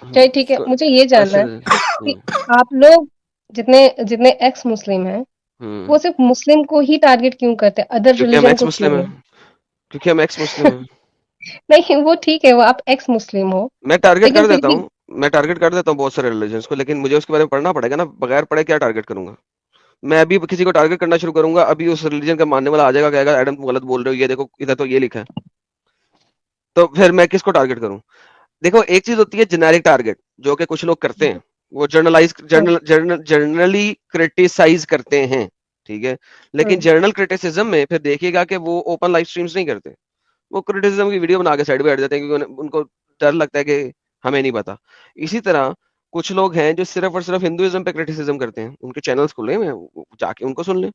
चलिए ठीक है, मुझे ये जानना है क्वेश्चन। कि आप लोग जितने जितने एक्स मुस्लिम हैं, हम्म। वो सिर्फ मुस्लिम को ही टारगेट क्यों करते हैं, अदर क्योंकि हम रिलीजन एक्स को क्यों मुस्लिम है। नहीं? क्योंकि हम एक्स मुस्लिम है। नहीं, वो ठीक है, वो आप एक्स मुस्लिम हो, मैं टारगेट लेकिन कर फिर देता भी हूँ। मैं टारगेट कर देता हूँ बहुत सारे रिलीजन्स को, लेकिन मुझे उसके बारे में पढ़ना पड़ेगा ना। बगैर पढ़े क्या टारगेट करूंगा? मैं अभी किसी को टारगेट करना शुरू करूंगा, अभी उस रिलीजन का मानने वाला आ जाएगा, कहेगा एडम तुम गलत बोल रहे हो, ये देखो इधर तो ये लिखा है। तो फिर मैं किसको टारगेट करूं? देखो, एक चीज होती है जेनेरिक टारगेट, जो कि कुछ लोग करते हैं। वो हुँ, जर्नली क्रिटिसाइज करते हैं, ठीक है। लेकिन हुँ, जर्नल क्रिटिसिज्म में फिर देखिएगा कि वो ओपन लाइव स्ट्रीम्स नहीं करते। वो क्रिटिसिज्म की वीडियो बना के साइड पे हट जाते हैं, क्योंकि उनको डर लगता है कि हमें नहीं पता। इसी तरह कुछ लोग हैं जो सिर्फ और सिर्फ हिंदुइज्म पे क्रिटिसिज्म करते हैं, उनके चैनल्स खुले हुए हैं, जाके उनको सुन लें।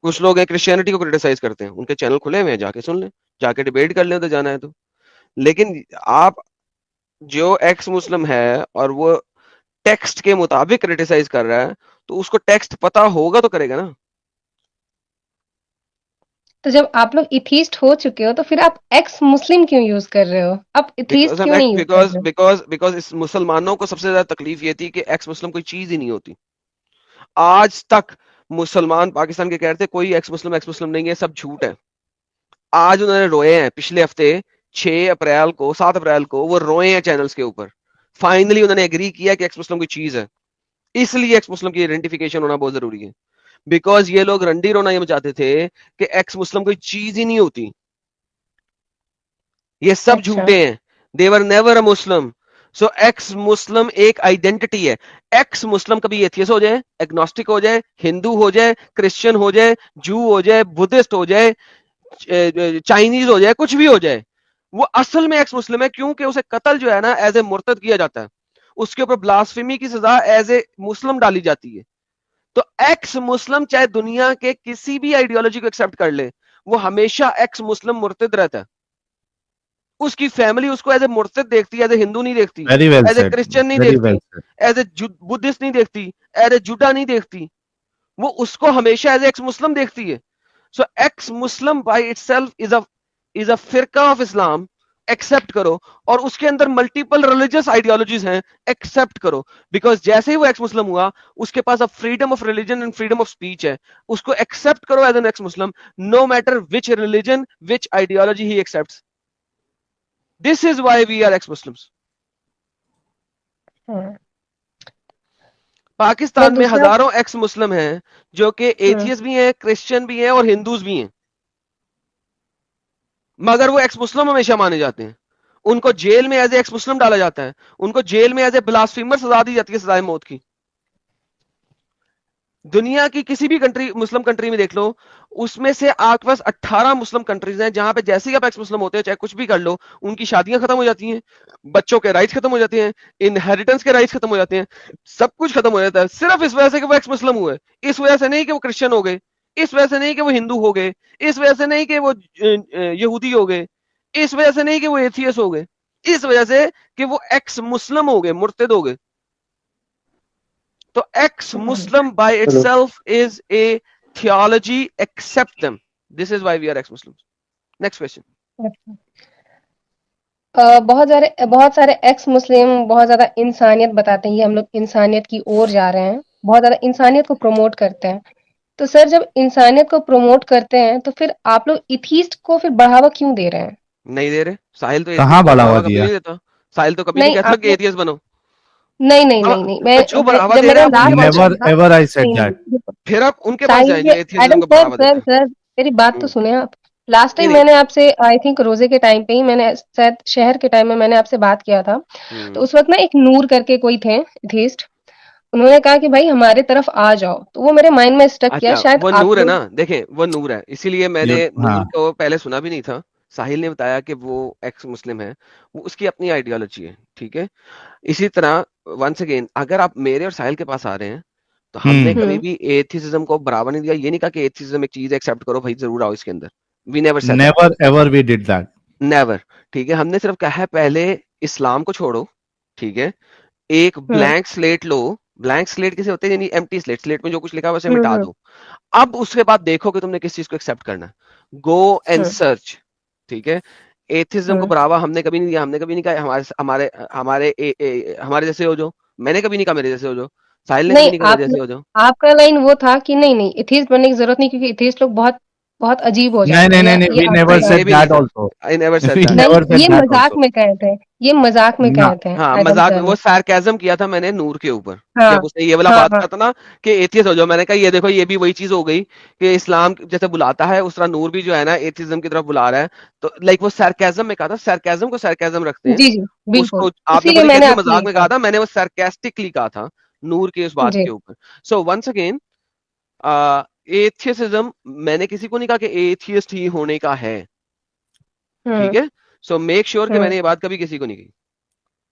कुछ लोग हैं क्रिश्चियनिटी को क्रिटिसाइज करते हैं, उनके चैनल खुले हुए हैं, जाके सुन लें। जाके डिबेट कर लें तो जाना है तो। लेकिन आप, जो एक्स मुस्लिम है और वो टेक्स्ट के मुताबिक क्रिटिसाइज कर रहा है, तो उसको टेक्स्ट पता होगा तो करेगा ना। तो जब आप लोग एथीस्ट हो चुके हो, तो फिर आप एक्स मुस्लिम क्यों यूज़ कर रहे हो? आप बिकॉज एथीस्ट हम क्यों नहीं यूज़ कर बिकॉज रहे हो? बिकॉज बिकॉज इस मुसलमानों को सबसे ज्यादा तकलीफ ये थी कि एक्स मुस्लिम कोई चीज ही नहीं होती। आज तक मुसलमान पाकिस्तान के कह रहे थे कोई एक्स मुस्लिम नहीं है, सब झूठ है। आज उन्होंने रोए हैं, पिछले हफ्ते 6 अप्रैल को 7 अप्रैल को वो रोए हैं चैनल्स के ऊपर। फाइनली उन्होंने एग्री किया कि एक्स मुस्लिम कोई चीज है। इसलिए एक्स मुस्लिम की आइडेंटिफिकेशन होना बहुत जरूरी है। बिकॉज ये लोग रंडी रोना ये चाहते थे कि एक्स मुस्लिम कोई चीज ही नहीं होती, ये सब अच्छा, झूठे हैं। देवर never a Muslim. So ex मुस्लिम एक आइडेंटिटी है। एक्स मुस्लिम कभी एथियस हो जाए, एग्नोस्टिक हो जाए, हिंदू हो जाए, क्रिश्चियन हो जाए, जू हो जाए, बुद्धिस्ट हो जाए, चाइनीज हो जाए, कुछ भी हो जाए, वो असल में एक्स मुस्लिम है, क्योंकि उसे कत्ल जो है ना एज ए मुर्तद किया जाता है। उसके ऊपर ब्लास्फेमी की सजा एज ए मुस्लिम डाली जाती है। तो एक्स मुस्लिम चाहे दुनिया के किसी भी आइडियोलॉजी को एक्सेप्ट कर ले, वो हमेशा एक्स मुस्लिम मुर्तद रहता है। उसकी फैमिली उसको एज ए मुर्तद देखती है, एज ए हिंदू नहीं देखती, very well as I said, Christian नहीं वेरी देखती, well said. As a Buddhist नहीं देखती, एज ए जुडा नहीं देखती। वो उसको हमेशा एज ए एक्स मुस्लिम देखती है। So ex Muslim by itself is a फिरका ऑफ इस्लाम। एक्सेप्ट करो। और उसके अंदर मल्टीपल रिलीजियस आइडियोलॉजीज हैं, एक्सेप्ट करो। बिकॉज जैसे ही वो एक्स मुस्लिम हुआ, उसके पास अब freedom of religion and freedom of speech है। उसको एक्सेप्ट करो as an ex Muslim, no matter which religion which ideology ही accept. This is why we are ex Muslims. हाँ। मैं पाकिस्तान में दूसरा हजारों एक्स मुस्लिम हैं, जो कि हुँ, एथियस भी हैं, क्रिश्चियन भी हैं और हिंदूज भी हैं, मगर वो एक्स मुस्लिम हमेशा माने जाते हैं। उनको जेल में एज ए एक्स मुस्लिम डाला जाता है। उनको जेल में एज ए ब्लास्फेमर सजा दी जाती है, सजाए मौत की। दुनिया की किसी भी कंट्री, मुस्लिम कंट्री में देख लो, उसमें से आपके पास 18 मुस्लिम कंट्रीज हैं जहां पे जैसे ही आप एक्स मुस्लिम होते हैं, चाहे कुछ भी कर लो, उनकी शादियां खत्म हो जाती हैं, बच्चों के राइट्स खत्म हो जाते हैं, इनहेरिटेंस के राइट्स खत्म हो जाते हैं, सब कुछ खत्म हो जाता है, सिर्फ इस वजह से कि वो एक्स मुस्लिम हुए। इस वजह से नहीं कि वो क्रिश्चियन हो गए, इस वजह से नहीं कि वो हिंदू हो गए, इस वजह से नहीं कि वो यहूदी हो गए, इस वजह से नहीं कि वो एथियस हो गए, इस वजह से कि वो एक्स मुस्लिम हो गए, मुर्तद हो गए। तो एक्स हुँ, Muslim by itself is a theology, except them. This is why we are ex Muslims. Next question. अच्छा। बहुत सारे एक्स मुस्लिम बहुत ज़्यादा इंसानियत बताते हैं, ये हम लोग इंसानियत की ओर जा रहे हैं, बहुत ज़्यादा इंसानियत को प्रमोट करते हैं। तो सर, जब इंसानियत को प्रमोट करते हैं, तो फिर आप लोग एथीस्ट को फिर बढ़ावा क्यों दे रहे हैं? नहीं दे रहे। साहिल तो कहाँ एथियस को बढ़ावा बढ़ावा कभी दिया? नहीं देता। साहिल तो कभी नहीं नहीं, कहता आप कि लोग एथियस बनो। नहीं, नहीं, अब नहीं, नहीं, मैं जो मैं बढ़ावा जब दे रहे मैंने हैं आप उनके लास्ट पास नेवर जाएं। लास्ट एवर आई सेड नहीं, नहीं, दैट। देखो, फिर आप उनके पास साहिल जाएं जो के एथियसिज्म एडम को सर बढ़ावा देते सर हैं। सर मेरी बात तो हम्म, सुने आप। लास्ट नहीं टाइम नहीं। मैंने आपसे आई थिंक रोजे के टाइम पे ही मैंने शायद शहर के टाइम में मैंने आपसे बात किया था। तो हम्म। उस वक़्त ना एक नूर करके कोई थे एथीस्ट, उन्होंने कहा कि भाई हमारे तरफ आ जाओ, तो वो मेरे माइंड में स्टक किया, अच्छा, शायद वो आप नूर है ना, लोग देखें वो नूर है, इसीलिए ये, मैंने हाँ। नूर को पहले सुना भी नहीं था। साहिल ने बताया कि वो एक्स मुस्लिम है, वो उसकी अपनी आइडियोलॉजी है, ठीक है। इसी तरह वंस अगेन, अगर आप मेरे और साहिल के पास आ रहे हैं, तो हमने हम्म। कभी हुँ, भी एथिज्म को बढ़ावा नहीं दिया। ये नहीं कहा कि एथिज्म एक चीज एक्सेप्ट करो भाई, जरूर आओ इसके अंदर। We never said that. Never ever we did that. Never. ठीक है, हमने सिर्फ कहा है पहले इस्लाम को छोड़ो, ठीक है। एक हुँ, ब्लैंक स्लेट लो। ब्लैंक स्लेट किसे होते हैं? यानी एम्प्टी स्लेट, स्लेट में जो कुछ लिखा हुआ है उसे हुँ, मिटा हुँ, दो। अब उसके बाद देखो कि तुमने किस चीज को एक्सेप्ट करना है। गो एंड हुँ, सर्च, ठीक है। एथिज्म को हम्म। बढ़ावा हमने कभी नहीं दिया, हमने कभी नहीं कहा हमारे हमारे हमारे हमारे जैसे हो जाओ, मैंने कभी नहीं कहा मेरे जैसे हो जाओ, साहिल ने कभी नहीं, नहीं कहा मेरे जैसे हो जाओ। आपका लाइन वो था कि नहीं नहीं एथीस्ट बनने की जरूरत नहीं, क्योंकि एथीस्ट लोग बहुत बहुत अजीब हो नहीं जाते नहीं हैं, नहीं या नहीं, ये वी आपकी नेवर नहीं बात। ये सेड भी नहीं दैट कहा, also. I never said we that. नहीं, नेवर सेड ये दैट मजाक आल्सो। में कहे थे, ये मजाक में ना। कहे थे, हाँ एडम मजाक में, सर वो ने। सार्केज्म किया था मैंने नूर के ऊपर, हाँ जब उसने ये वाला हाँ बात हाँ। कहा था ना कि एथियस्ट हो जाओ, मैंने कहा ये देखो ये भी वही चीज हो गई कि इस्लाम जैसे बुलाता है उस तरह नूर भी जो है ना एथिज्म की तरफ बुला रहा है। तो लाइक वो सार्केज्म में कहा था, सार्केज्म को सार्केज्म रखते हैं, जी जी, बिल्कुल। उसको आपने इसीलिए बोली मैंने कहती आपसे मजाक यही में कहा। कहा था, मैंने वो सार्केस्टिकली कहा था नूर के उस बात जी। के ऊपर। सो वंस अगेन एथियसिज्म, मैंने किसी को नहीं कहा कि एथियस्ट ही होने का है, ठीक हम्म। है। सो मेक श्योर कि हम्म। मैंने ये बात कभी किसी को नहीं की।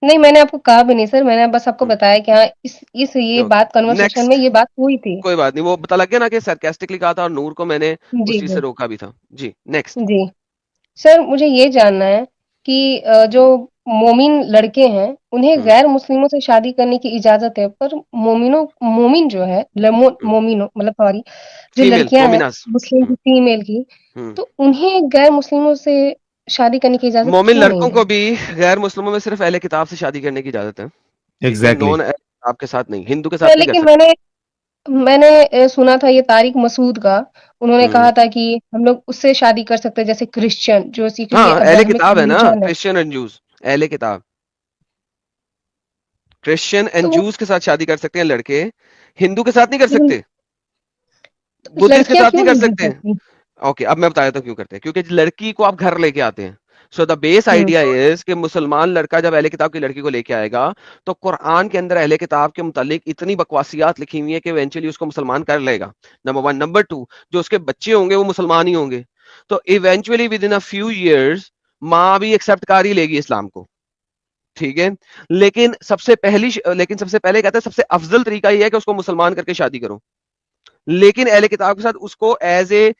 नहीं, मैंने आपको कहा भी नहीं सर, मैंने बस आपको बताया कि हाँ, इस ये बात कन्वर्सेशन में नेक्स्ट, ये बात हुई थी। कोई बात नहीं, वो पता लग गया ना कि sarcastically कहा था, और नूर को मैंने जी उस चीज जी से रोका भी था। जी नेक्स्ट। जी। सर मुझे ये जानना है कि जो मोमिन लड़के हैं उन्हें हम्म गैर मुस्लिमों से शादी करने की इजाजत है, पर मोमिन जो है हम्म मोमिनो मतलब सॉरी, जो फीमेल लड़कियां हैं मोमिनास। मुस्लिम की, फीमेल की, हम्म तो उन्हें गैर मुस्लिमों से शादी करने की इजाजत मोमिन क्यों लड़कों नहीं को है? भी गैर मुस्लिमों में सिर्फ अहले किताब से शादी करने की इजाजत है, ठीक है, एग्जैक्टली। नॉन किताब के साथ नहीं, हिंदू के सर साथ नहीं कर लेकिन सकते। मैंने सुना था ये तारिक मसूद का, उन्होंने हम्म कहा था कि हम लोग उससे शादी कर सकते हैं, जैसे क्रिश्चियन जो सीक्रेटली हाँ अहले अब्राहमिक किताब है ना, रिलीजन है। क्रिश्चियन एंड जूस, अहले किताब क्रिश्चियन एंड तो वो जूस के साथ शादी कर सकते हैं लड़के, हिंदू के साथ नहीं कर लेकिन सकते, बुद्धिस्ट के लड़कियां साथ क्यों नहीं कर नहीं कर सकते। सकती? ओके अब मैं बताया तो क्यों करते हैं, क्योंकि लड़की को आप घर लेके आते हैं। So the base hmm. Idea is कि मुसलमान लड़का जब अहले किताब की लड़की को लेके आएगा तो कुरान के अंदर अहले किताब के मुतालिक इतनी बकवासियात लिखी हुई है कि इवेंचुअली उसको मुसलमान कर लेगा, नंबर वन। नंबर टू, जो उसके बच्चे होंगे वो मुसलमान ही होंगे, तो eventually with in a few years माँ भी एक्सेप्ट कर ही लेगी इस्लाम को, ठीक है। लेकिन सबसे पहले कहते हैं सबसे अफजल तरीका ये है कि उसको मुसलमान करके शादी करो, लेकिन अहले किताब के साथ उसको एज ए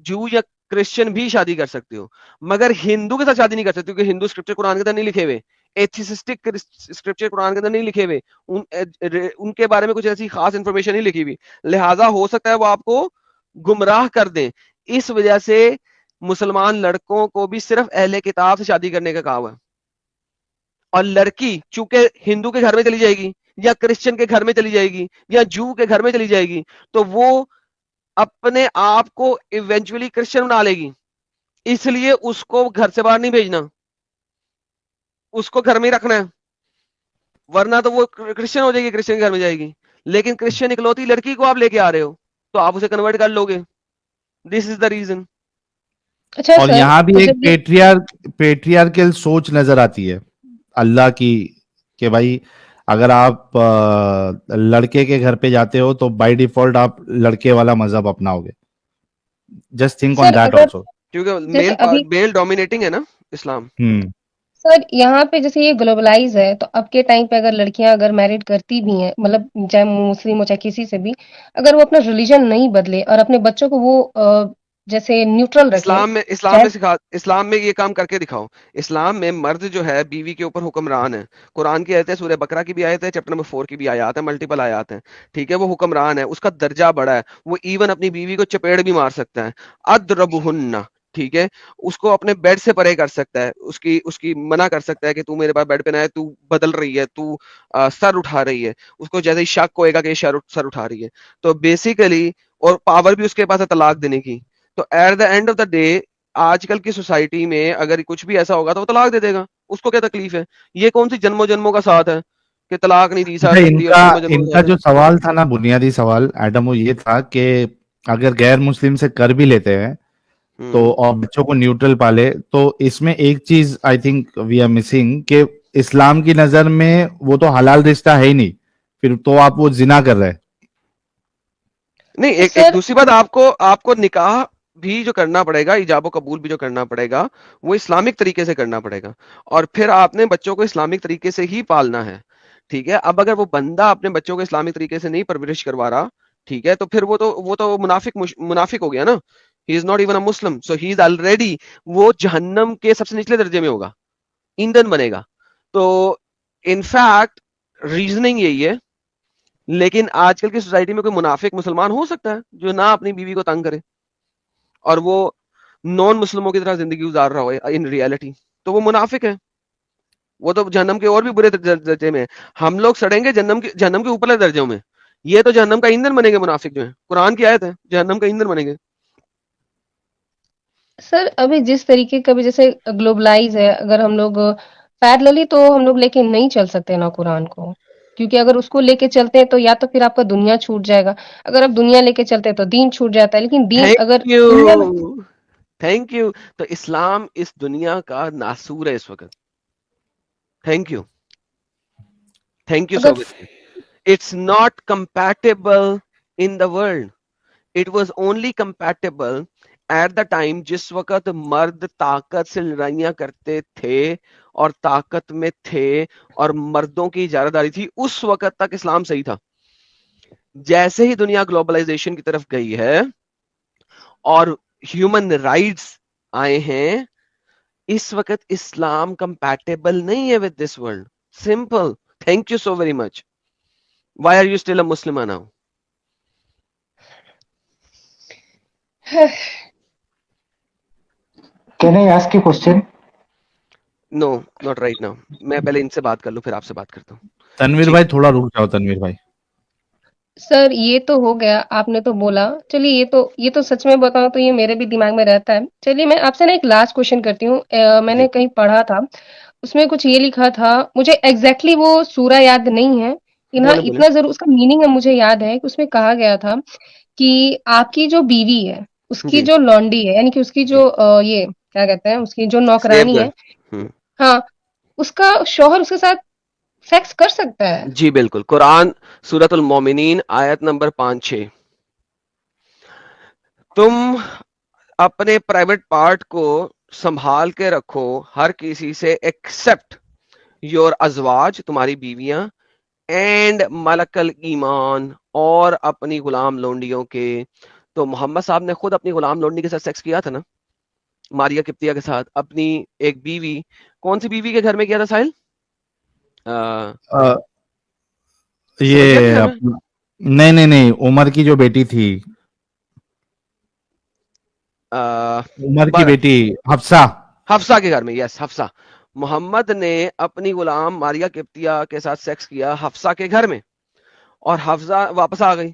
जू या क्रिश्चियन भी शादी कर सकते हो, मगर हिंदू के साथ शादी नहीं कर सकते, क्योंकि हिंदू स्क्रिप्चर कुरान के अंदर नहीं लिखे हुए, एथिसिस्टिक स्क्रिप्चर कुरान के अंदर नहीं लिखे हुए, उनके बारे में कुछ ऐसी खास इंफॉर्मेशन नहीं लिखी हुई, लिहाजा हो सकता है वो आपको गुमराह कर दें। इस वजह से मुसलमान लड़कों को भी सिर्फ अहले किताब से शादी करने का कहा हुआ है, और लड़की चूंकि हिंदू के घर में चली जाएगी या क्रिश्चियन के घर में चली जाएगी या जू के घर में चली जाएगी तो वो अपने आप को इवेंचुअली क्रिश्चियन बना लेगी, इसलिए उसको घर से बाहर नहीं भेजना, उसको घर में ही रखना है, वरना तो वो क्रिश्चियन हो जाएगी, क्रिश्चियन के घर में जाएगी। लेकिन क्रिश्चियन इकलौती लड़की को आप लेके आ रहे हो तो आप उसे कन्वर्ट कर लोगे, दिस इज द रीजन। अच्छा और सर, यहाँ भी एक जब ये पेट्रियार्कल सोच नजर आती है अल्लाह की, कि भाई अगर आप लड़के के घर पे जाते हो तो बाय डिफॉल्ट आप लड़के वाला मजहब अपनाओगे। Just think on sir that अगर ऑल्सो। क्योंकि जैसे अभी मेल डोमिनेटिंग है ना इस्लाम। हम्म। सर यहाँ पे जैसे ये ग्लोबलाइज है, तो अब के टाइम पे अगर लड़कियां अगर मैरिड करती भी हैं, मतलब चाहे मुस्लिम हो चाहे किसी से भी, अगर वो अपना रिलीजन नहीं बदले और अपने बच्चों को वो जैसे न्यूट्रल रखे, इस्लाम चाहे। में सिखा, इस्लाम में ये काम करके दिखाओ। इस्लाम में मर्द जो है बीवी के ऊपर हुक्मरान है, कुरान की आयत है, सूरह बकरा की भी आयत है, चैप्टर नंबर 4 की भी आयत है, मल्टीपल आयत है, ठीक है। वो हुक्मरान है, उसका दर्जा बड़ा है, वो इवन अपनी बीवी को चपेड़ भी मार सकता है, अदरबुहुन्ना, ठीक है। उसको अपने बेड से परे कर सकता है, उसकी उसकी मना कर सकता है कि तू मेरे पास बेड पे ना है, तू बदल रही है, तू सर उठा रही है, उसको जैसे ही शक होएगा कि ये सर उठा रही है, तो बेसिकली, और पावर भी उसके पास है तलाक देने की। तो at the end of the day आजकल की सोसाइटी में अगर कुछ भी ऐसा होगा तो वो तलाक दे देगा, उसको क्या तकलीफ है। ये कौन सी जन्मों जन्मों का साथ है कि तलाक नहीं दी अच्छा, सकती और इनका जन्मों जन्मों का इनका साथ है। जो सवाल था ना, बुनियादी सवाल एडम, वो ये था कि अगर गैर मुस्लिम से कर भी लेते हैं तो हम्म और बच्चों को न्यूट्रल पाले, तो इसमें एक चीज I think we are missing, कि इस्लाम की नजर में वो तो हलाल रिश्ता है ही नहीं, फिर तो आप वो जिना कर रहे हैं। नहीं, तो एक सर दूसरी बात, आपको आपको निकाह भी जो करना पड़ेगा, इजाबो कबूल भी जो करना पड़ेगा, वो इस्लामिक तरीके से करना पड़ेगा, और फिर आपने बच्चों को इस्लामिक तरीके से ही पालना है, ठीक है। अब अगर वो बंदा अपने बच्चों को इस्लामिक तरीके से नहीं परवरिश करवा रहा, ठीक है, तो फिर वो तो मुनाफिक हो गया ना, he is not even a Muslim, so he is already, वो जहन्नम के सबसे निचले दर्जे में होगा, ईंधन बनेगा। तो इनफैक्ट रीजनिंग यही है, लेकिन आजकल की सोसाइटी में कोई मुनाफिक मुसलमान हो सकता है जो ना अपनी बीवी को तंग करे, और वो नॉन मुस्लिमों की तरह जिंदगी गुजार रहा हो इन रियलिटी, तो वो मुनाफिक है, वो तो जहन्नम के और भी बुरे दर्जे में है। हम लोग सड़ेंगे जहन्नम के ऊपरले दर्जों में, ये तो जहन्नम का ईंधन बनेंगे मुनाफिक जो है, कुरान की आयत है, जहन्नम का ईंधन बनेंगे। सर अभी जिस तरीके का भी जैसे ग्लोबलाइज है, अगर हम लोग पैरेलली तो हम लोग लेके नहीं चल सकते ना कुरान को, क्योंकि अगर उसको लेके चलते हैं तो या तो फिर आपका दुनिया छूट जाएगा, अगर आप दुनिया लेके चलते हैं तो दीन छूट जाता है, लेकिन दीन थैंक अगर यू, दुनिया में। Thank you. तो इस्लाम इस दुनिया का नासूर है इस वक्त। Thank you, thank you so अगर much. It's not compatible in the world, it was only compatible at the time जिस वक्त मर्द ताकत से लड़ाइयां करते थे और ताकत में थे और मर्दों की इजारादारी थी, उस वक्त तक इस्लाम सही था। जैसे ही दुनिया ग्लोबलाइजेशन की तरफ गई है और ह्यूमन राइट्स आए हैं, इस वक्त इस्लाम कंपैटिबल नहीं है with this world. Simple. Thank you so very much. Why are you still a Muslim now? Can I ask you a question? No, not right now. मैं पहले इनसे बात कर लूं, फिर आपसे बात करता हूँ। तनवीर जी भाई थोड़ा रुक जाओ, तनवीर भाई। सर ये तो हो गया, आपने तो बोला, चलिए ये तो सच में बताऊं तो ये मेरे भी दिमाग में रहता है। चलिए मैं आपसे ना एक लास्ट क्वेश्चन करती हूँ। मैंने जी, कहीं पढ़ा था, उसमें कुछ ये लिखा था, मुझे एग्जैक्टली exactly वो सूरा याद नहीं है, लेकिन हाँ बोले बोले। इतना जरूर उसका मीनिंग है मुझे याद है कि उसमें कहा गया था कि आपकी जो बीवी है, उसकी जी जो लॉन्डी है, यानी कि उसकी जी, जो ये क्या कहते हैं, उसकी जो स्लेव नौकरानी गर्ल। है, हाँ, उसका शौहर उसके साथ सेक्स कर सकता है। जी बिल्कुल, कुरान सूरतुल मोमिनीन आयत नंबर 5-6। तुम अपने प्राइवेट पार्ट को संभाल के रखो हर किसी से एक्सेप्ट योर अजवाज, तुम्हारी बीवियां, एंड मलकल ईमान, और अपनी गुलाम लोंडियों के। तो मोहम्मद साहब ने खुद अपनी गुलाम लोंडी के साथ सेक्स किया था ना, मारिया किप्तिया के साथ, अपनी एक बीवी। कौन सी बीवी के घर में किया था साहिल? अ, समझ गया आपके ये घर में? अपना, नहीं नहीं नहीं, उमर की जो बेटी थी, आ, उमर की बर बेटी हफ्सा। हफ्सा के घर में, यस, हफ्सा। मोहम्मद ने अपनी गुलाम मारिया किप्तिया के साथ सेक्स किया हफ्सा के घर में, और हफ्सा वापस आ गई।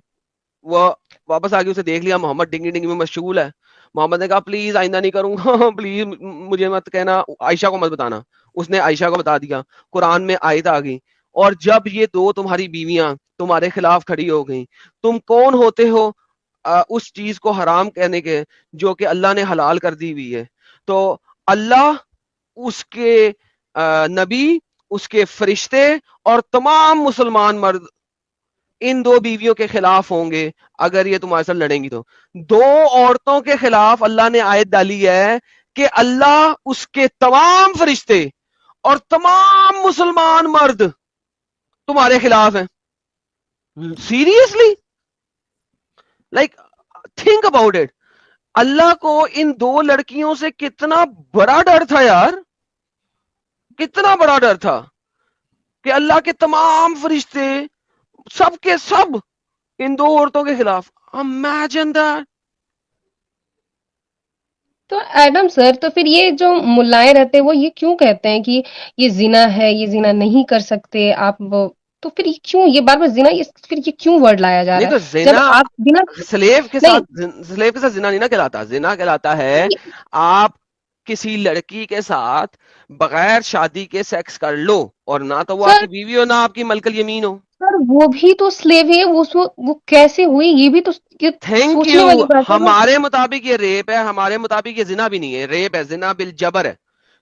वो वापस आ गई, उसे देख लिया, मोहम्मद डिंगी डिंगी में मशगूल है। मोहम्मद ने कहा प्लीज आइंदा नहीं करूंगा प्लीज मुझे मत कहना, आयशा को मत बताना। उसने आयशा को बता दिया, कुरान में आयत आ गई। और जब ये दो तुम्हारी बीवियां तुम्हारे खिलाफ खड़ी हो गई, तुम कौन होते हो उस चीज को हराम कहने के जो कि अल्लाह ने हलाल कर दी हुई है? तो अल्लाह, उसके नबी, उसके फरिश्ते और तमाम मुसलमान मर्द इन दो बीवियों के खिलाफ होंगे अगर ये तुम्हारे साथ लड़ेंगी। तो दो औरतों के खिलाफ अल्लाह ने आयत डाली है कि अल्लाह, उसके तमाम फरिश्ते और तमाम मुसलमान मर्द तुम्हारे खिलाफ हैं। Seriously, like, think about it. अल्लाह को इन दो लड़कियों से कितना बड़ा डर था यार, कितना बड़ा डर था कि अल्लाह के तमाम फरिश्ते, सब के सब, इन दो औरतों के खिलाफ। Imagine that. तो एडम सर, तो फिर ये जो मुल्लाएं रहते हैं वो ये क्यों कहते हैं कि ये जिना है, ये जिना नहीं कर सकते आप वो, तो फिर ये क्यों ये बार बार जिना, ये फिर ये क्यों वर्ड लाया जा नहीं रहा तो है जब जिना आप बिना। नहीं, स्लेव के साथ जिना नहीं ना कहलाता। जिना कहलाता है आप किसी लड़की के साथ बगैर शादी के सेक्स कर लो, और ना तो वो सर आपकी बीवी हो ना आपकी मलकल यमीन हो। सर वो भी तो स्लेव है, वो कैसे हुई, ये भी तो ये थैंक सोचने यू। वाली बात है ना। हमारे मुताबिक ये रेप है, हमारे मुताबिक ये जिना भी नहीं है, रेप है, जिना बिल जबर है।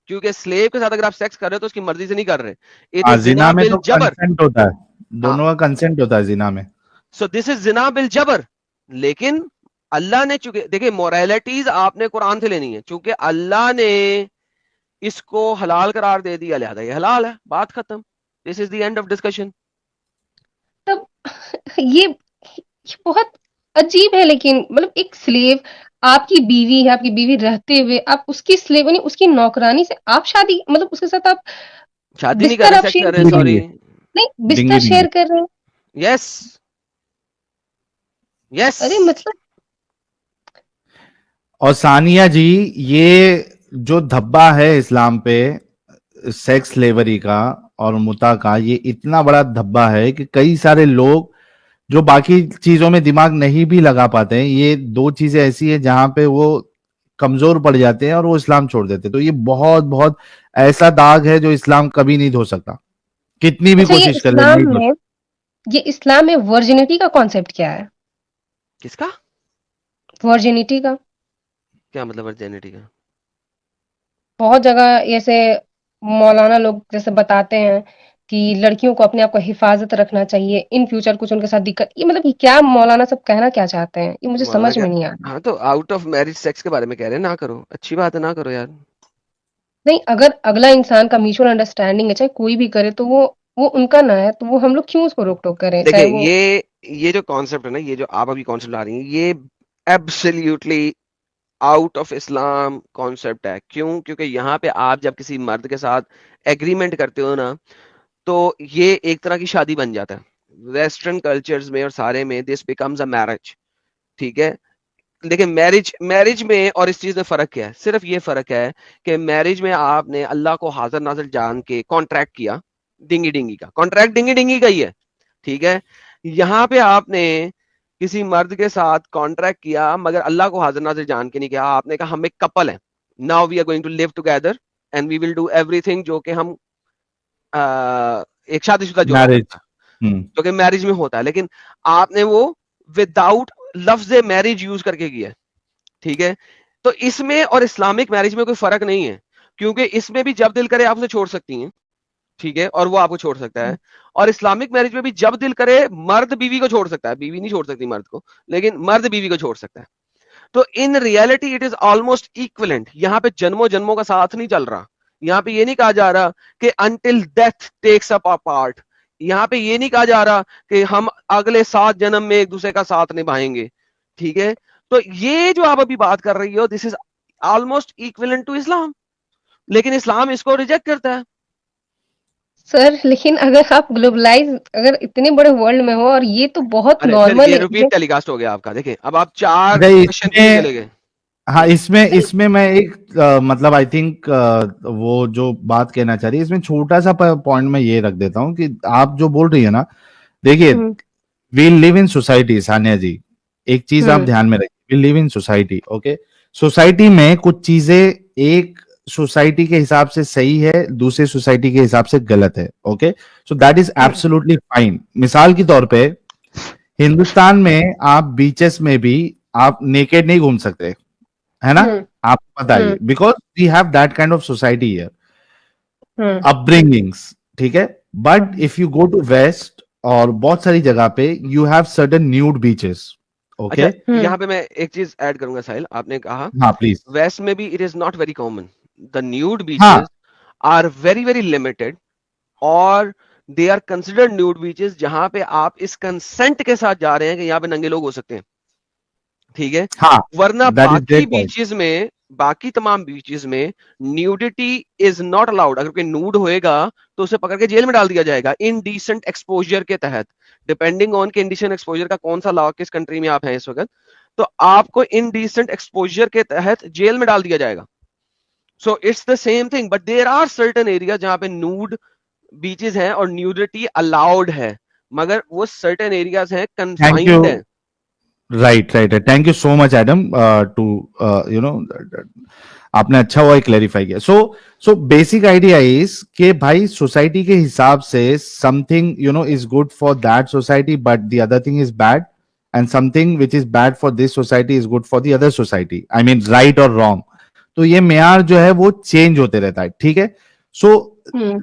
क्योंकि स्लेव के साथ अगर आप सेक्स कर रहे हो तो उसकी मर्जी से नहीं कर रहे, इट इज जिना जिना में बिल तो जबर। कंसेंट होता है, हाँ, दोनों का कंसेंट होता है जिना में। So this is Jinnah bill जबर। लेकिन अल्लाह ने, चूंकि देखिए मोरालिटीज आपने कुरान से लेनी है, चूंकि अल्लाह ने इसको हलाल करार दे दिया, लिहाजा ये हलाल है, बात खत्म। This is the end of discussion. तब ये बहुत अजीब है, लेकिन मतलब एक स्लेव, आपकी बीवी है, आपकी बीवी रहते हुए आप उसकी स्लेव यानी उसकी नौकरानी से आप शादी, मतलब उसके साथ आप शादी नहीं कर बिस्तर रहे, आप सेक्स शेयर कर रहे, कर डिंगी रहे सॉरी। डिंगी, हैं। नहीं, बिस्तर डिंगी डिंगी। शेयर कर रहे हैं। Yes, yes. अरे मतलब और सानिया जी, ये जो धब्बा है इस्लाम पे सेक्स स्लेवरी का और मुता का, ये इतना बड़ा धब्बा है कि कई सारे लोग जो बाकी चीजों में दिमाग नहीं भी लगा पाते हैं, ये दो चीजें ऐसी है जहां पे वो कमजोर पड़ जाते हैं और वो इस्लाम छोड़ देते हैं। तो ये बहुत बहुत ऐसा दाग है जो इस्लाम कभी नहीं धो सकता, कितनी भी अच्छा, कोशिश कर ले नहीं धो सकता। ये इस्लाम में वर्जिनिटी का कॉन्सेप्ट क्या है? किसका? वर्जिनिटी का क्या मतलब वर्जिनिटी का? बहुत जगह ऐसे मौलाना लोग जैसे बताते हैं कि लड़कियों को अपने आप को हिफाजत रखना चाहिए, इन फ्यूचर कुछ उनके साथ दिक्कत, ये मतलब ये क्या मौलाना सब कहना क्या चाहते हैं, ये मुझे मौलाना समझ क्या? में नहीं आ रहा। हाँ, तो आउट ऑफ मैरिज सेक्स के बारे में कह रहे हैं, ना करो, अच्छी बात है, ना करो यार। नहीं, अगर अगला इंसान का म्यूचुअल अंडरस्टैंडिंग है, चाहे कोई भी करे, तो वो उनका ना है, तो वो हम लोग क्यों उसको रोक टोक करें, देखिए, चाहे वो। ये जो कॉन्सेप्ट है ना, ये जो आप अभी कॉन्सेप्ट ला रही हैं, ये absolutely out of Islam concept है। क्यों? क्योंकि यहाँ पे आप जब किसी मर्द के साथ एग्रीमेंट करते हो ना, तो ये एक तरह की शादी बन जाता है। वेस्टर्न कल्चर्स में और सारे में दिस बिकम्स अ मैरिज। ठीक है? देखिए, मैरिज मैरिज में और इस चीज में फर्क क्या है? सिर्फ ये फर्क है कि मैरिज में आपने अल्लाह को हाजिर नाजिर जान के कॉन्ट्रैक्ट किया, डिंगी डिंगी का कॉन्ट्रैक्ट, डिंगी डिंगी का ही है। ठीक है? यहाँ पे आपने किसी मर्द के साथ कॉन्ट्रैक्ट किया, मगर अल्लाह को हाजिर नाजिर जान के नहीं किया। आपने कहा हम एक कपल हैं, now we are going to live together and we will do everything, जो कि हम एक शादीशुदा जोड़ा मैरिज। करता है, जो कि मैरिज में होता है। लेकिन आपने वो विदाउट लफ्ज मैरिज यूज करके किया है। ठीक है? तो इसमें और इस्लामिक मैरिज में कोई फर्क नहीं है, क्योंकि इसमें भी जब दिल करे आप उसे छोड़ सकती हैं। ठीक है? और वो आपको छोड़ सकता है। और इस्लामिक मैरिज में भी जब दिल करे मर्द बीवी को छोड़ सकता है, बीवी नहीं छोड़ सकती मर्द को, लेकिन मर्द बीवी को छोड़ सकता है। तो in reality it is almost equivalent. यहाँ पे जन्मों जन्मों का साथ नहीं चल रहा। यहाँ पे ये नहीं कहा जा रहा कि until death takes up part. यहाँ पे ये नहीं कहा जा रहा कि हम अगले 7 जन्म में एक दूसरे का साथ निभाएंगे। ठीक है? तो ये जो आप अभी बात कर रही हो, this is almost equivalent to Islam, लेकिन इस्लाम इसको रिजेक्ट करता है। सर, लेकिन अगर आप ग्लोबलाइज, अगर इतने बड़े वर्ल्ड में हो, और ये तो बहुत अरे फिर नॉर्मल ये है रिपीट टेलीकास्ट हो गया आपका। देखिए, अब आप 4 अच्छा, क्वेश्चन पीछे इसमें, चले गए। हाँ, इसमें इसमें मैं एक मतलब आई थिंक वो जो बात कहना चाह रही है, इसमें छोटा सा पॉइंट मैं ये रख देता हूँ कि आप जो बोल रही है ना, देखिए, hmm we live in society Sanya ji, एक चीज आप हम्म ध्यान में रखिए, we live in society, okay. Society में कुछ चीजें एक सोसाइटी के हिसाब से सही है, दूसरे सोसाइटी के हिसाब से गलत है, okay. So that is hmm absolutely fine. मिसाल के तौर पे हिंदुस्तान में आप बीचेस में भी आप नेकेड नहीं घूम सकते, है ना? हम्म आपको पता ही, hmm because we have that kind of society here, hmm upbringings, ठीक है। But hmm if you go to west और बहुत सारी जगह पे you have certain nude beaches, okay. अच्छा, हम्म यहाँ पे मैं एक चीज ऐड करूंगा साहिल। आपने कहा हाँ प्लीज। वेस्ट में भी it is not very common, the nude हाँ, beaches are very very limited, और they are considered nude beaches जहां पे आप इस कंसेंट के साथ जा रहे हैं कि यहाँ पे नंगे लोग हो सकते हैं। ठीक है? हाँ, वरना दैट इज बाकी ग्रेट पॉइंट। बीचेस में, बाकी तमाम बीचेस में न्यूडिटी इज नॉट अलाउड। अगर कोई नूड होएगा तो उसे पकड़ के जेल में डाल दिया जाएगा इनडिसेंट एक्सपोजर के तहत। डिपेंडिंग ऑन के इंडिसेंट एक्सपोजर का कौन सा लॉ, किस कंट्री में आप हैं इस वक्त, तो आपको इनडिसेंट एक्सपोजर के तहत जेल में डाल दिया जाएगा। So it's the same thing, but there are certain area जहां पे नूड बीचेस हैं और न्यूडिटी अलाउड है, मगर वो सर्टेन एरियाज हैं, थैंक यू। कन्फाइंड है। Right right, thank you so much Adam to you know, आपने अच्छा हुआ क्लेरिफाई किया। So so basic idea is कि भाई सोसाइटी के हिसाब से something you know is good for that society but the other thing is bad, and something which is bad for this society is good for the other society, I mean right और wrong. तो ये मेयार जो है वो change होते रहता है, ठीक है। सो हम्म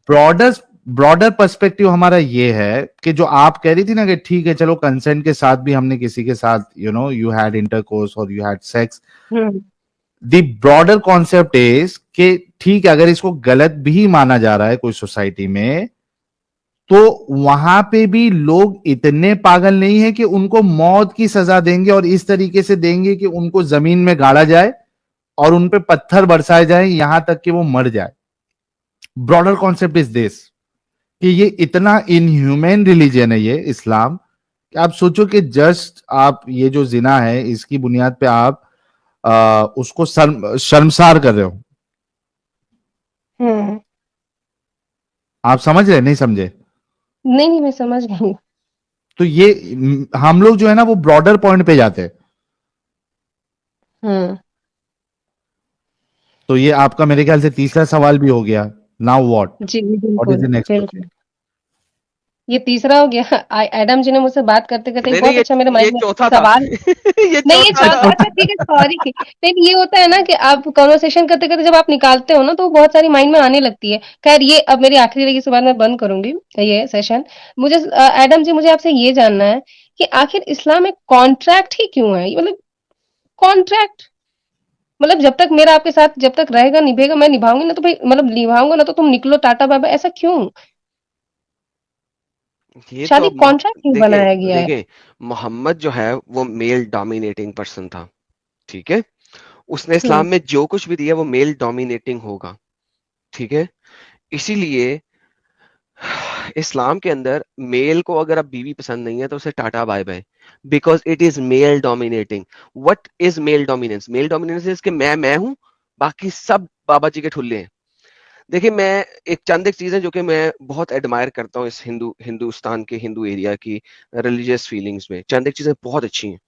ब्रॉडर ब्रॉडर पर्सपेक्टिव हमारा ये है कि जो आप कह रही थी ना कि ठीक है चलो कंसेंट के साथ भी हमने किसी के साथ you know you had intercourse और you had sex, hmm the broader concept is कि ठीक है अगर इसको गलत भी माना जा रहा है कोई सोसाइटी में, तो वहां पे भी लोग इतने पागल नहीं है कि उनको मौत की सजा देंगे और इस तरीके से देंगे कि उनको जमीन में गाड़ा जाए और उन पे पत्थर बरसाए जाए यहां तक कि वो मर जाए। ब्रॉडर कॉन्सेप्ट इज दिस कि ये इतना इनह्यूमन रिलीजन है ये इस्लाम, कि आप सोचो कि जस्ट आप ये जो जिना है इसकी बुनियाद पे आप उसको शर्मसार कर रहे हो। हम्म। आप समझ रहे, नहीं समझे? नहीं नहीं, मैं समझ गई। तो ये हम लोग जो है ना वो ब्रॉडर पॉइंट पे जाते हैं। हम्म। तो ये आपका मेरे ख्याल से तीसरा सवाल भी हो गया। नाउ जी व्हाट इज बिल्कुल द नेक्स्ट क्वेश्चन? बिल्कुल। ये तीसरा हो गया। एडम जी ने मुझसे बात करते करते नहीं नहीं, बहुत अच्छा मेरे ये माइंड में चौथा था। सवाल। ये नहीं ये चौथा चौथा, था। अच्छा ठीक है, सॉरी। लेकिन ये होता है ना कि आप कॉन्वर्सेशन करते करते जब आप निकालते हो ना तो बहुत सारी माइंड में आने लगती है। खैर ये अब मेरी आखिरी रहेगी, इसके बाद मैं बंद करूंगी ये सेशन। मुझे एडम जी, मुझे आपसे ये जानना है कि आखिर इस्लाम में कॉन्ट्रैक्ट ही क्यों है? मतलब कॉन्ट्रैक्ट, मतलब जब तक मेरा आपके साथ जब तक रहेगा निभेगा, मैं निभाऊंगी ना तो भाई, मतलब निभाऊंगा ना तो तुम निकलो टाटा बाय बाय, ऐसा क्यों? ये तो शादी अब कॉन्ट्रैक्ट क्यों देखिए बनाया गया है? देखिए, मोहम्मद जो है वो मेल डोमिनेटिंग पर्सन था, ठीक है। उसने हम्म। इस्लाम में जो कुछ भी दिया वो मेल डोमिनेटिंग होगा, ठीक है। इसीलिए इस्लाम के अंदर मेल को अगर अब बीवी पसंद नहीं है तो उसे tata bye bye, because it is male dominating. What is male dominance? Male dominance is कि मैं हूं, बाकी सब बाबा जी के ठुल्ले हैं। देखिए, मैं एक चीज है जो कि मैं बहुत एडमायर करता हूँ इस हिंदुस्तान के हिंदू एरिया की रिलीजियस फीलिंग्स में। चंद एक चीजें बहुत अच्छी हैं।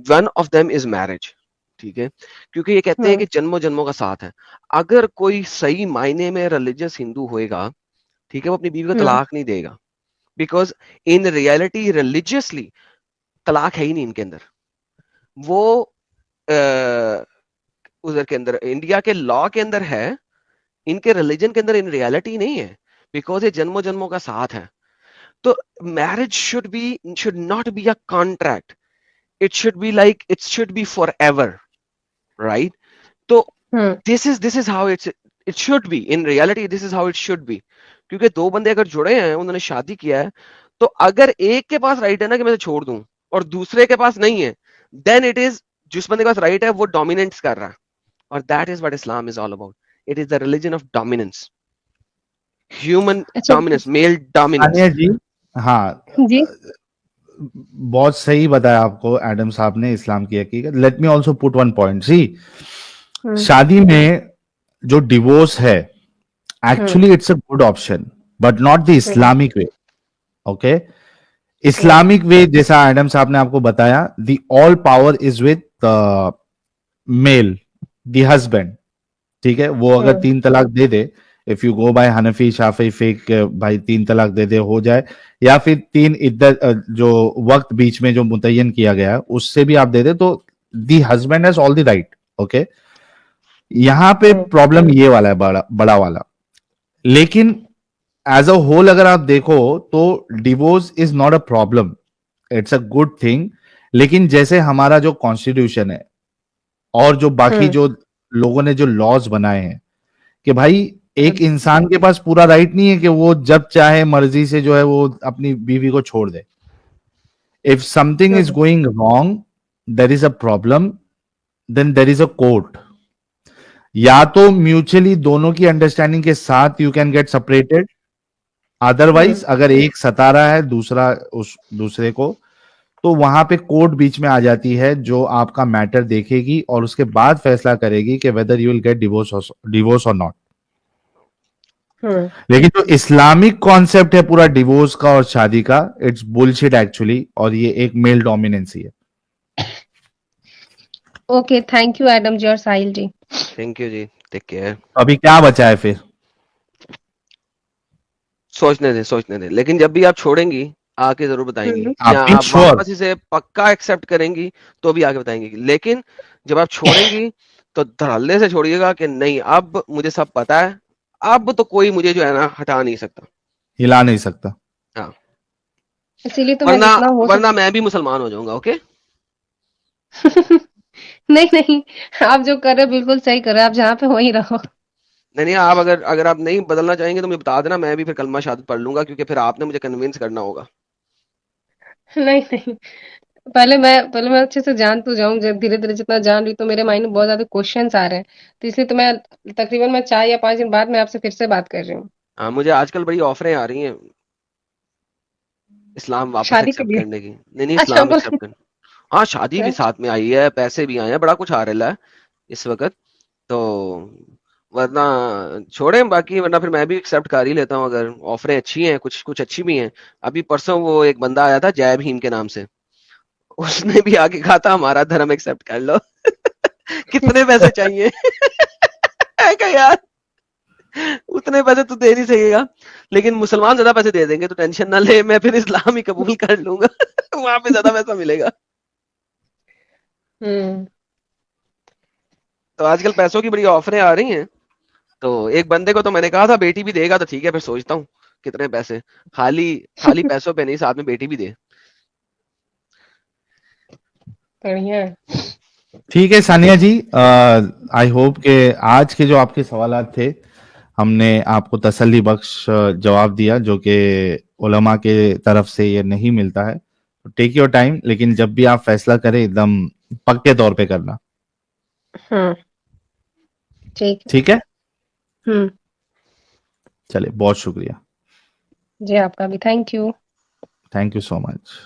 One of them is marriage, ठीक है। क्योंकि ये कहते हैं हम्म। कि जन्मों जन्मों का साथ है। अगर कोई सही मायने में रिलीजियस हिंदू होएगा, ठीक है, वो अपनी बीवी को हम्म। तलाक नहीं देगा, बिकॉज इन रियलिटी रिलीजियसली तलाक है ही नहीं इनके अंदर। वो अ, उधर के अंदर इंडिया के लॉ के अंदर है, इनके रिलीजन के अंदर इन रियलिटी नहीं है, बिकॉज ये जन्मों जन्मों का साथ है। तो marriage should not be a contract, it should be like it should be forever, right? तो hmm. This is how it should be in reality, this is how it should be. क्योंकि दो बंदे अगर जुड़े हैं, उन्होंने शादी किया है, तो अगर एक के पास राइट है ना कि मैं तो छोड़ दूं, और दूसरे के पास नहीं है, देन इट इज, जिस बंदे के पास राइट है वो डोमिनेंस कर रहा है। और that is what Islam is all about. It is the religion of dominance, human अच्छा। Dominance, male Tania dominance. जी, हाँ, जी। बहुत सही बताया आपको एडम साहब ने इस्लाम की हकीकत। Let me also put one point. See, hmm. शादी में जो डिवोर्स है, hmm. Actually it's a good option, but not the hmm. Islamic way. Okay, hmm. Islamic way जैसा एडम साहब ने आपको बताया, the all power is with male, the husband, ठीक है। वो अगर हम्म। तीन तलाक दे दे, if you go by Hanafi Shafi फेक, भाई तीन तलाक दे दे हो जाए, या फिर तीन इद्दत जो वक्त बीच में जो मुतय्यन किया गया है उससे भी आप दे दे, तो the husband has all the right. Okay, यहां पे हम्म। प्रॉब्लम ये वाला है, बड़ा बड़ा वाला। लेकिन एज अ होल अगर आप देखो तो divorce is not a problem, it's a good thing. लेकिन जैसे हमारा जो कॉन्स्टिट्यूशन है और जो बाकी हम्म। जो लोगों ने जो लॉज बनाए हैं, कि भाई हम्म। एक इंसान के पास पूरा राइट नहीं है कि वो जब चाहे मर्जी से जो है वो अपनी बीवी को छोड़ दे। If something is hmm. Going wrong, there is a problem, then there is a court. या तो म्यूचुअली दोनों की अंडरस्टैंडिंग के साथ you can get separated, hmm. Otherwise अगर एक सता रहा है दूसरा उस दूसरे को, तो वहां पे कोर्ट बीच में आ जाती है, जो आपका मैटर देखेगी और उसके बाद फैसला करेगी कि whether you will get divorce और नॉट। हम्म। लेकिन जो इस्लामिक कॉन्सेप्ट है पूरा डिवोर्स का और शादी का, इट्स बुलशिट एक्चुअली, और ये एक मेल डोमिनेंसी है। Okay, thank you Adam ji और Sahil ji. Thank you ji, take care. अभी क्या बचा है फिर? सोचने दे, लेकिन जब भी आप छोड़ेंगी आके जरूर बताएंगी, हम्म। या आप भी आप श्योर? वापस इसे पक्का एक्सेप्ट करेंगी तो भी आके बताएंगी। लेकिन जब आप छोड़ेंगी तो धड़ल्ले से छोड़िएगा कि नहीं, अब मुझे सब पता है, अब तो कोई मुझे जो है ना हटा नहीं सकता। हिला नहीं सकता। हाँ, इसीलिए तो मैं वरना जितना हो वरना मैं भी मुसलमान हो जाऊंगा। ओके। सके। नहीं नहीं, आप जो कर रहे हो बिल्कुल सही कर रहे हो, आप जहाँ पे वहीं रहो। नहीं नहीं, आप अगर अगर आप नहीं बदलना चाहेंगे तो मुझे बता देना, मैं भी फिर कलमा शहादत पढ़ लूंगा, क्योंकि फिर आपने मुझे कन्विंस करना होगा। नहीं नहीं, पहले मैं अच्छे से जान तो जाऊं, जब धीरे धीरे जितना जान रही तो मेरे माइंड में बहुत ज्यादा क्वेश्चंस आ रहे हैं, तो इसलिए तो मैं तकरीबन मैं 4 या 5 दिन बाद में आपसे फिर से बात कर रही हूँ। हाँ, मुझे आजकल बड़ी ऑफरें आ रही हैं इस्लाम वापस शादी के एक्सेप्ट लिए? करने की। नहीं नहीं, अच्छा इस्लाम बोला। एक्सेप्ट करने। हाँ, शादी भी राइट। साथ में आई है, पैसे भी आए हैं, बड़ा कुछ आ रहा है इस वक़्त। तो वरना छोड़ें बाकी, वरना फिर मैं भी एक्सेप्ट कर ही लेता हूँ अगर ऑफरें अच्छी हैं, कुछ कुछ अच्छी भी हैं। अभी परसों वो एक बंदा आया था जय भीम के नाम से, उसने भी आके कहा था हमारा धर्म एक्सेप्ट कर लो। कितने पैसे चाहिए? मैं कहा यार उतने पैसे तो दे नहीं सकेगा, लेकिन मुसलमान ज्यादा पैसे दे देंगे तो टेंशन ना ले, मैं फिर इस्लाम ही कबूल कर लूंगा। वहां पे ज्यादा पैसा मिलेगा। हम्म। तो आजकल पैसों की बड़ी ऑफरें आ रही हैं। तो एक बंदे को तो मैंने कहा था बेटी भी देगा तो ठीक है, फिर सोचता हूँ कितने पैसे, खाली खाली पैसों पे नहीं, साथ में बेटी भी दे। बढ़िया है। ठीक है सानिया जी, आई होप के आज के जो आपके सवालात थे हमने आपको तसल्ली बख्श जवाब दिया, जो कि उलमा के तरफ से ये नहीं मिलता है। तो टेक योर टाइम, लेकिन जब भी आप फैसला करें एकदम पक्के तौर पे करना। हम्म। ठीक है। ठीक है, हम्म। चलिए बहुत शुक्रिया। जी आपका भी thank you. Thank you so much.